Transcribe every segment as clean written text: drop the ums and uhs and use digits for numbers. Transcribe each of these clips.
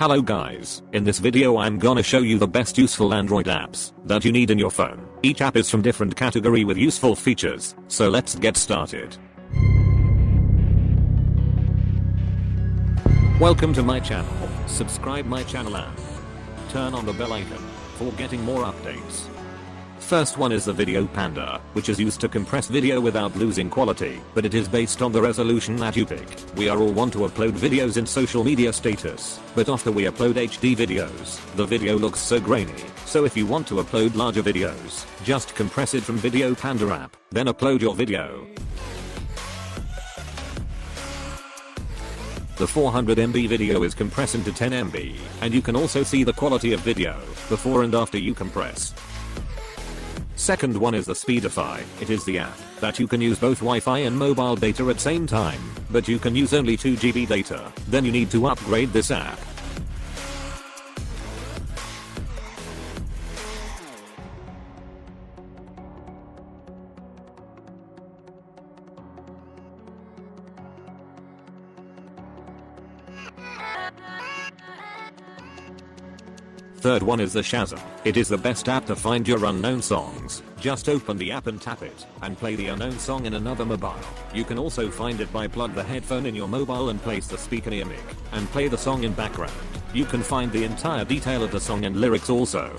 Hello guys, in this video I'm gonna show you the best useful Android apps that you need in your phone. Each app is from different category with useful features, so let's get started. Welcome to my channel. Subscribe my channel and turn on the bell icon for getting more updates. First one is the Video Panda, which is used to compress video without losing quality, but it is based on the resolution that you pick. We are all want to upload videos in social media status, but after we upload HD videos, the video looks so grainy. So if you want to upload larger videos, just compress it from Video Panda app, then upload your video. The 400 MB video is compressed into 10 MB, and you can also see the quality of video before and after you compress. Second one is the Speedify. It is the app that you can use both Wi-Fi and mobile data at same time, but you can use only 2 GB data. Then you need to upgrade this app. Third one is the Shazam. It is the best app to find your unknown songs. Just open the app and tap it, and play the unknown song in another mobile. You can also find it by plug the headphone in your mobile and place the speaker near mic, and play the song in background. You can find the entire detail of the song and lyrics also.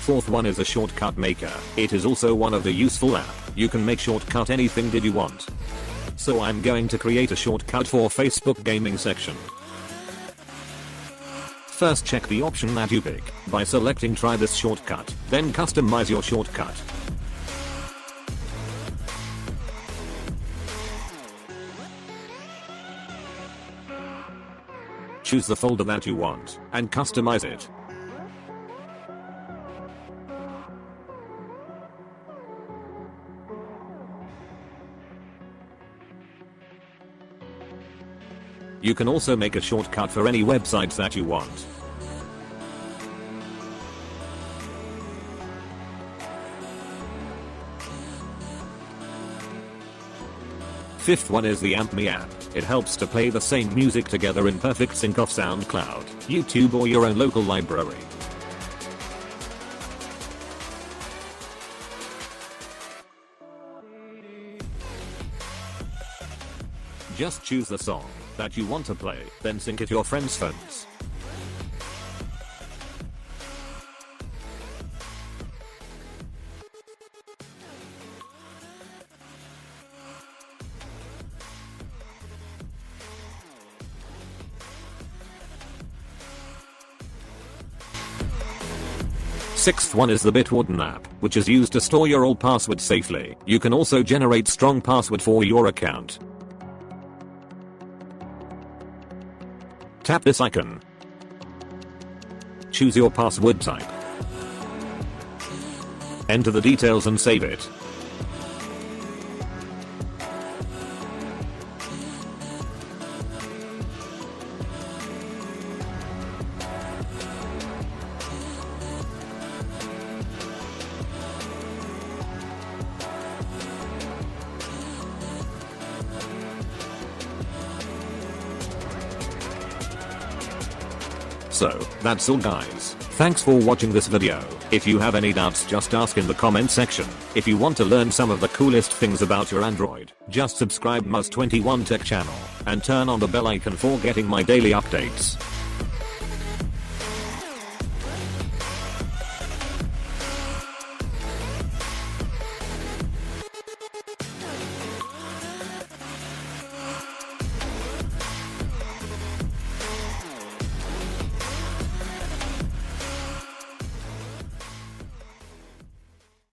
Fourth one is a shortcut maker. It is also one of the useful app. You can make shortcut anything did you want. So I'm going to create a shortcut for Facebook gaming section. First check the option that you pick by selecting try this shortcut, then customize your shortcut. Choose the folder that you want and customize it. You can also make a shortcut for any websites that you want. Fifth one is the AmpMe app. It helps to play the same music together in perfect sync off SoundCloud, YouTube or your own local library. Just choose the song that you want to play, then sync it to your friends' phones. Sixth one is the Bitwarden app, which is used to store your old password safely. You can also generate strong password for your account. Tap this icon. Choose your password type. Enter the details and save it. So, that's all guys. Thanks for watching this video. If you have any doubts just ask in the comment section. If you want to learn some of the coolest things about your Android, just subscribe Muz21 Tech channel and turn on the bell icon for getting my daily updates.